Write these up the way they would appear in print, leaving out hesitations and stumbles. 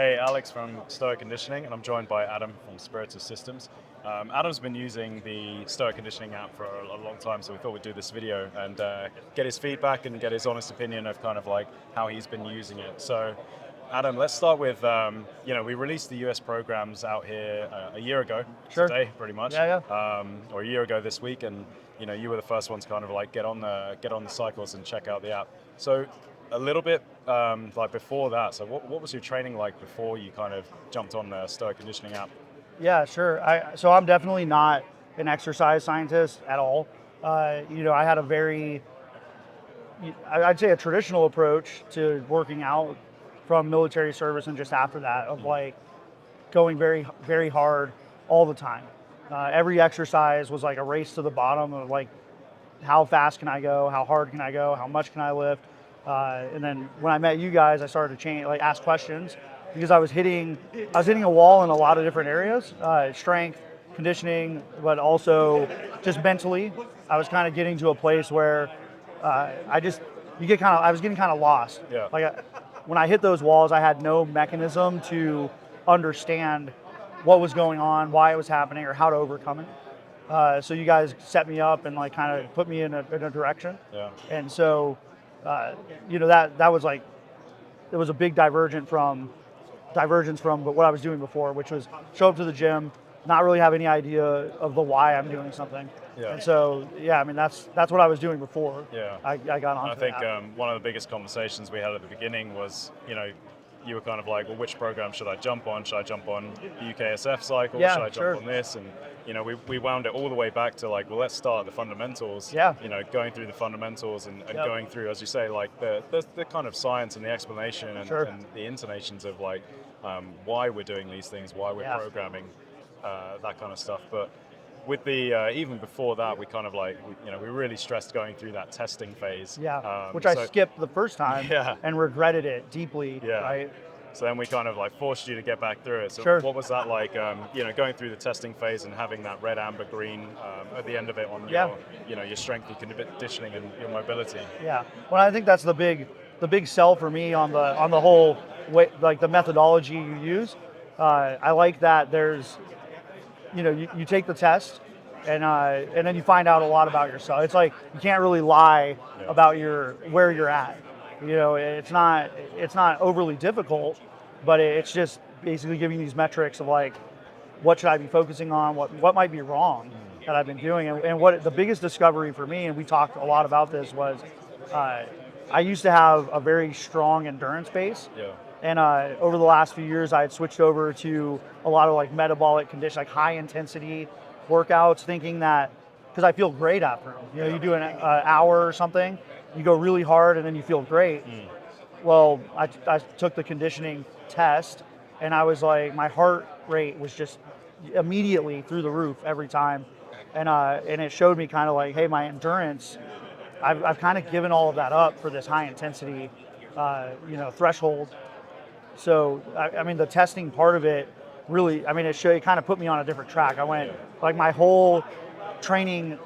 Hey, Alex from Stoic Conditioning, and I'm joined by Adam from Spiritus Systems. Adam's been using the Stoic Conditioning app for a long time, so we thought we'd do this video and get his feedback and get his honest opinion of kind of like how he's been using it. So, Adam, let's start with, we released the US programs out here a year ago Sure. today, pretty much, Yeah. or a year ago this week, and you were the first one to kind of like get on the cycles and check out the app. So, a little bit like before that. So, what was your training like before you kind of jumped on the Stoic Conditioning app? Yeah, sure. So I'm definitely not an exercise scientist at all. I had I'd say a traditional approach to working out from military service and just after that of like going very, very hard all the time. Every exercise was like a race to the bottom of like, how fast can I go? How hard can I go? How much can I lift? And then when I met you guys, I started to change, like ask questions because I was hitting a wall in a lot of different areas, strength, conditioning, but also just mentally. I was kind of getting to a place where I was getting kind of lost. Yeah. When I hit those walls, I had no mechanism to understand what was going on, why it was happening, or how to overcome it. So you guys set me up and like kind of put me in a direction. Yeah. And so, that was like, it was a big divergence from what I was doing before, which was show up to the gym, not really have any idea of the why I'm doing something. Yeah. And so, that's what I was doing before. Yeah. I got on. I think one of the biggest conversations we had at the beginning was, you were kind of like, well, which program should I jump on? Should I jump on the UKSF cycle? Yeah, Should I jump sure. on this? And, we wound it all the way back to like, well, let's start at the fundamentals. Yeah. Going through the fundamentals and Yep. going through, as you say, like the kind of science and the explanation and, Sure. and the intonations of like why we're doing these things, why we're programming, that kind of stuff. But with the even before that, we kind of like we really stressed going through that testing phase. Which I skipped the first time. Yeah. And regretted it deeply. Yeah. Right. So then we kind of like forced you to get back through it. So Sure. what was that like? Going through the testing phase and having that red, amber, green at the end of it on your strength, your conditioning, and your mobility. Yeah. Well, I think that's the big sell for me on the whole way, like the methodology you use. I like that there's, you take the test and then you find out a lot about yourself. It's like you can't really lie about where you're at. It's not overly difficult, but it's just basically giving these metrics of like, what should I be focusing on? What might be wrong that I've been doing? And what the biggest discovery for me, and we talked a lot about this, was I used to have a very strong endurance base. Yeah. And over the last few years, I had switched over to a lot of like metabolic condition, like high intensity workouts, thinking that because I feel great after them. You do an hour or something, you go really hard, and then you feel great. Well, I took the conditioning test, and I was like, my heart rate was just immediately through the roof every time, and it showed me kind of like, hey, my endurance, I've kind of given all of that up for this high intensity, threshold. So I mean, the testing part of it really, it kind of put me on a different track. I went like my whole training.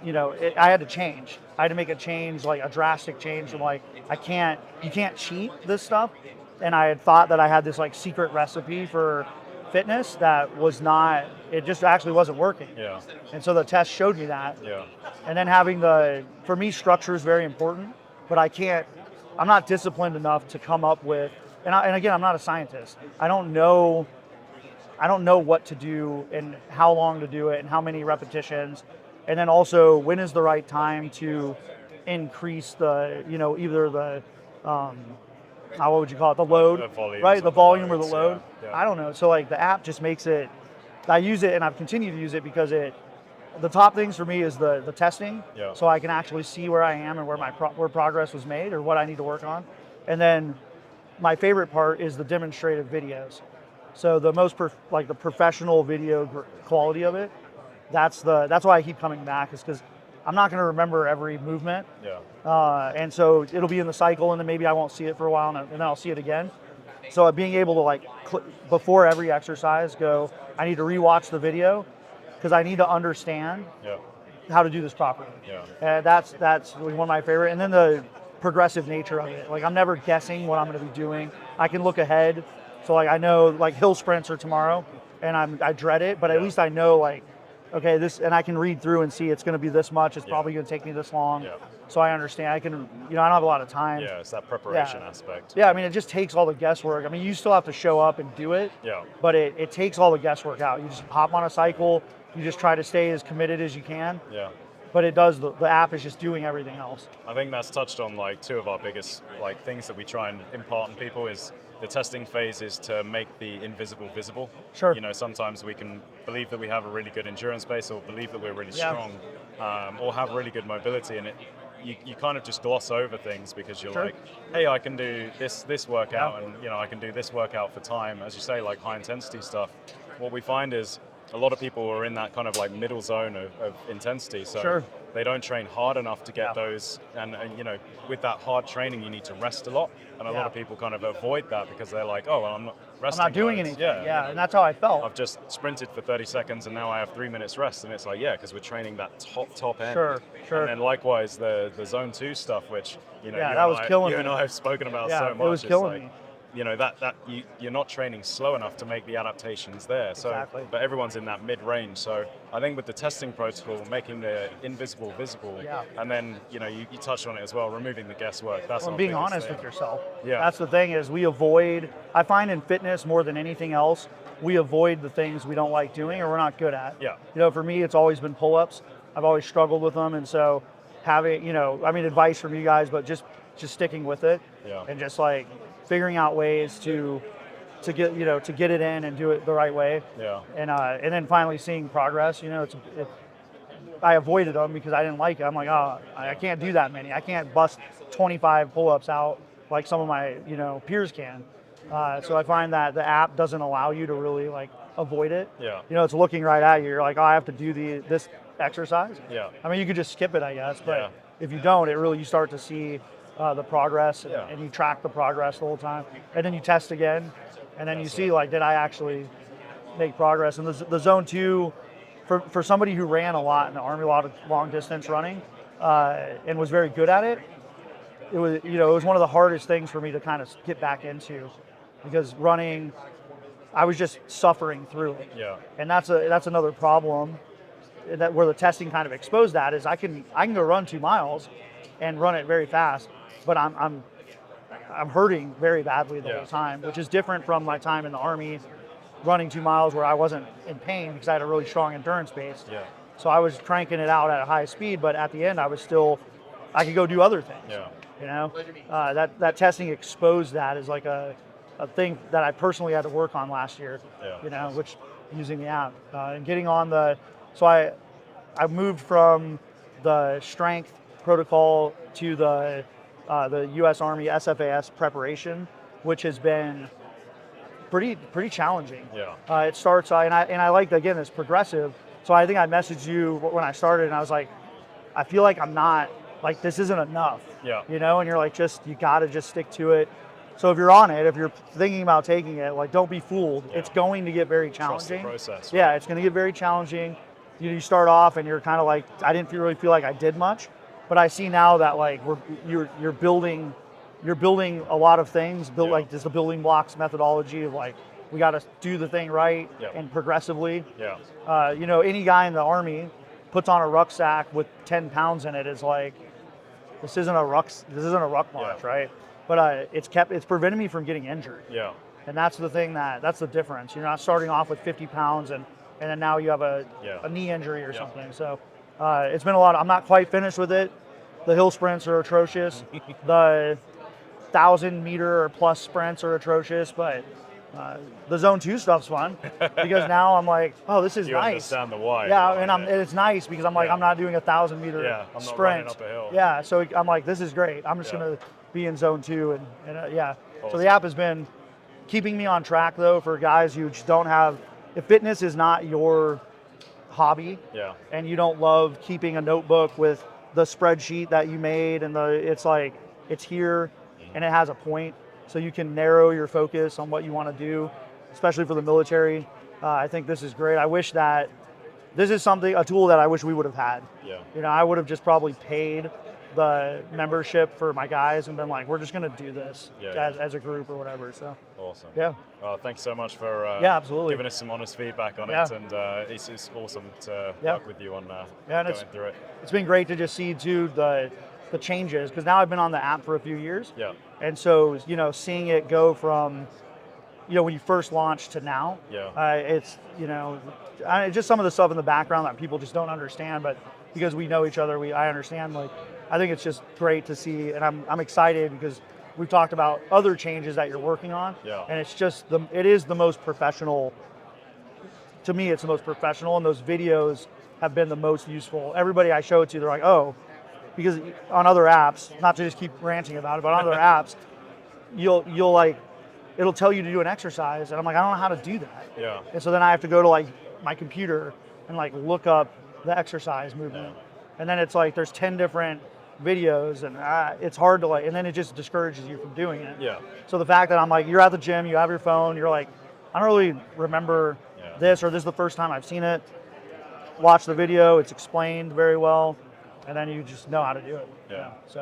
I had to change. I had to make a change, like a drastic change. From like, you can't cheat this stuff. And I had thought that I had this like secret recipe for fitness that was not. It just actually wasn't working. Yeah. And so the test showed me that. Yeah. And then for me, structure is very important. But I'm not disciplined enough to come up with. And again, I'm not a scientist. I don't know what to do and how long to do it and how many repetitions. And then also, when is the right time to increase the, either the, what would you call it, the load, right? The volume or the load. Yeah. I don't know. So like the app just makes it, I use it and I've continued to use it because the top things for me is the testing. Yeah. So I can actually see where I am and where where progress was made or what I need to work on. And then my favorite part is the demonstrative videos. So the most the professional video quality of it. That's why I keep coming back, is because I'm not going to remember every movement. Yeah. And so it'll be in the cycle, and then maybe I won't see it for a while, and then I'll see it again. So being able to like before every exercise go, I need to rewatch the video because I need to understand how to do this properly. Yeah. That's one of my favorite. And then the progressive nature of it. Like I'm never guessing what I'm going to be doing. I can look ahead So like I know like hill sprints are tomorrow, and I dread it, but at least I know like, okay, this, and I can read through and see it's going to be this much. It's probably going to take me this long. Yeah. So I understand. I can, I don't have a lot of time. Yeah, it's that preparation aspect. Yeah, I mean, it just takes all the guesswork. I mean, you still have to show up and do it. Yeah. But it takes all the guesswork out. You just hop on a cycle. You just try to stay as committed as you can. Yeah. But it does. The app is just doing everything else. I think that's touched on like two of our biggest like things that we try and impart on people is the testing phase is to make the invisible visible. Sure. You know, sometimes we can believe that we have a really good endurance base or believe that we're really strong, or have really good mobility, and you kind of just gloss over things because you're like, hey, I can do this workout, and I can do this workout for time. As you say, like high intensity stuff. What we find is a lot of people are in that kind of like middle zone of intensity, so they don't train hard enough to get those, and with that hard training you need to rest a lot, and a lot of people kind of avoid that because they're like, oh, well, I'm not resting. I'm not doing anything. Yeah, and that's how I felt. I've just sprinted for 30 seconds and now I have 3 minutes rest, and it's like, yeah, because we're training that top end. Sure. And then likewise the zone 2 stuff, which that was killing me. You and I have spoken about so much. It was killing me. That you're not training slow enough to make the adaptations there. So, but everyone's in that mid-range. So I think with the testing protocol, making the invisible visible, and then you touched on it as well, removing the guesswork. That's being honest with yourself. Yeah, that's the thing is I find in fitness more than anything else, we avoid the things we don't like doing or we're not good at. Yeah. For me, it's always been pull-ups. I've always struggled with them, and so having advice from you guys, but just sticking with it, and just like figuring out ways to get to get it in and do it the right way. And then finally seeing progress. I avoided them because I didn't like it. I'm like, oh, I can't do that many. I can't bust 25 pull-ups out like some of my peers can. So I find that the app doesn't allow you to really like avoid it. It's looking right at you. You're like, oh, I have to do this exercise. I mean, you could just skip it, I guess, but if you don't, you start to see the progress, and you track the progress the whole time, and then you test again, and then you see like, did I actually make progress? And the zone 2, for somebody who ran a lot in the Army, a lot of long distance running, and was very good at it, it was one of the hardest things for me to kind of get back into, because running, I was just suffering through it. And that's another problem that where the testing kind of exposed that is I can go run 2 miles and run it very fast, but I'm hurting very badly the whole time, which is different from my time in the Army running 2 miles where I wasn't in pain because I had a really strong endurance base. So I was cranking it out at a high speed, but at the end I could go do other things. That testing exposed that as like a thing that I personally had to work on last year, which using the app and getting on so I moved from the strength protocol to the U.S. Army SFAS preparation, which has been pretty challenging. It starts, and I like, again, it's progressive. So I think I messaged you when I started, and I was like, I feel like I'm not, like, this isn't enough. And you're like, you gotta just stick to it. So if you're on it, if you're thinking about taking it, like, don't be fooled. It's going to get very challenging. Trust the process. It's going to get very challenging. You start off and you're kind of like, I didn't really feel like I did much, but I see now that like you're building a lot of things, like there's the building blocks methodology of like, we got to do the thing right and progressively. Any guy in the Army puts on a rucksack with 10 pounds in it is like, this isn't a ruck march, right? But it's prevented me from getting injured. And that's the thing that's the difference. You're not starting off with 50 pounds and then now you have a knee injury or something. So it's been a lot. I'm not quite finished with it. The hill sprints are atrocious. The 1,000-meter or plus sprints are atrocious, but the zone 2 stuff's fun because now I'm like, oh, this is you nice. understand the why. And it's nice because I'm like, I'm not doing a 1,000-meter I'm not sprint. running up a hill. So I'm like, this is great. I'm just gonna be in zone 2 and Awesome. So the app has been keeping me on track though for guys who just don't have. If fitness is not your hobby, and you don't love keeping a notebook with the spreadsheet that you made and it's like it's here and it has a point, so you can narrow your focus on what you want to do, especially for the military. I think this is great. I wish that this is a tool that I wish we would have had. I would have just probably paid the membership for my guys and been like, we're just going to do this Yeah. as a group or whatever. So Awesome. yeah. Well, thanks so much for Yeah, absolutely. giving us some honest feedback on Yeah. it, and it's awesome to Yeah. work with you on Yeah, and going through it. it's been great to just see too the changes, because now I've been on the app for a few years. Yeah. And so, seeing it go from, when you first launched to now, Yeah. it's, just some of the stuff in the background that people just don't understand, but because we know each other, I understand. Like, I think it's just great to see, and I'm excited because we've talked about other changes that you're working on, Yeah. and it's just it is the most professional. To me, it's the most professional, and those videos have been the most useful. Everybody I show it to, they're like, oh, because on other apps, not to just keep ranting about it, but on other apps, you'll like, it'll tell you to do an exercise, and I'm like, I don't know how to do that. Yeah. And so then I have to go to like my computer and like look up the exercise movement, and then it's like there's 10 different videos, and it's hard to like, and then it just discourages you from doing it. Yeah. So the fact that I'm like, you're at the gym, you have your phone, you're like, I don't really remember this, or this is the first time I've seen it. Watch the video, it's explained very well, and then you just know how to do it. Yeah. So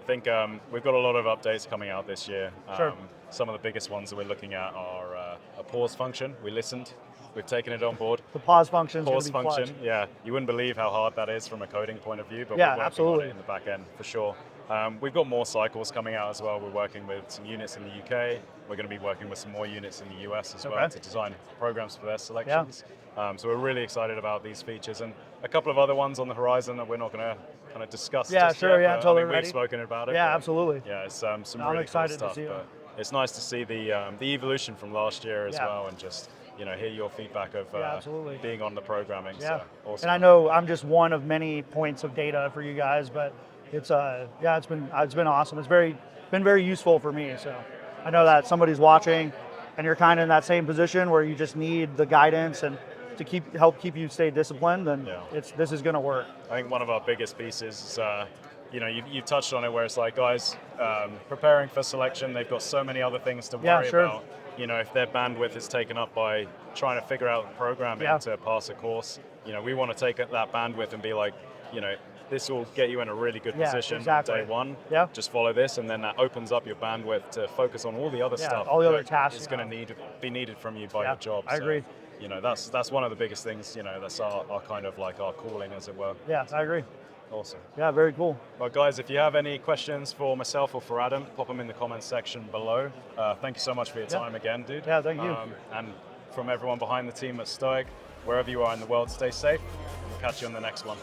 I think we've got a lot of updates coming out this year. Sure. Some of the biggest ones that we're looking at are a pause function. We listened. We've taken it on board. the pause function is going Pause to be function, clutch. yeah. You wouldn't believe how hard that is from a coding point of view, but Yeah, we're working absolutely. on it in the back end for sure. We've got more cycles coming out as well. We're working with some units in the UK. We're going to be working with some more units in the US as well to design programs for their selections. So we're really excited about these features, and a couple of other ones on the horizon that we're not going to kind of discuss. Yeah, just sure, yet, yeah, but, totally we've ready. spoken about it. Yeah, but, absolutely. Yeah, it's some I'm really excited cool to stuff. see it. But it's nice to see the evolution from last year as well, and just hear your feedback of absolutely. being on the programming. Yeah, So, awesome. and I know I'm just one of many points of data for you guys, but it's it's been awesome. It's been very useful for me. So I know that somebody's watching, and you're kind of in that same position where you just need the guidance and to help keep you stay disciplined. And this is going to work. I think one of our biggest pieces is, you've touched on it, where it's like guys preparing for selection, they've got so many other things to worry about. If their bandwidth is taken up by trying to figure out programming to pass a course, we want to take that bandwidth and be like, this will get you in a really good position on day one. Yeah. Just follow this, and then that opens up your bandwidth to focus on all the other stuff. All the other tasks. It's going to be needed from you by your job. I agree. That's one of the biggest things. That's our kind of like our calling, as it were. Yeah, I agree. Awesome. Yeah, very cool. Well, guys, if you have any questions for myself or for Adam, pop them in the comments section below. Thank you so much for your time again, dude. Yeah, thank you. And from everyone behind the team at Stoic, wherever you are in the world, stay safe. We'll catch you on the next one.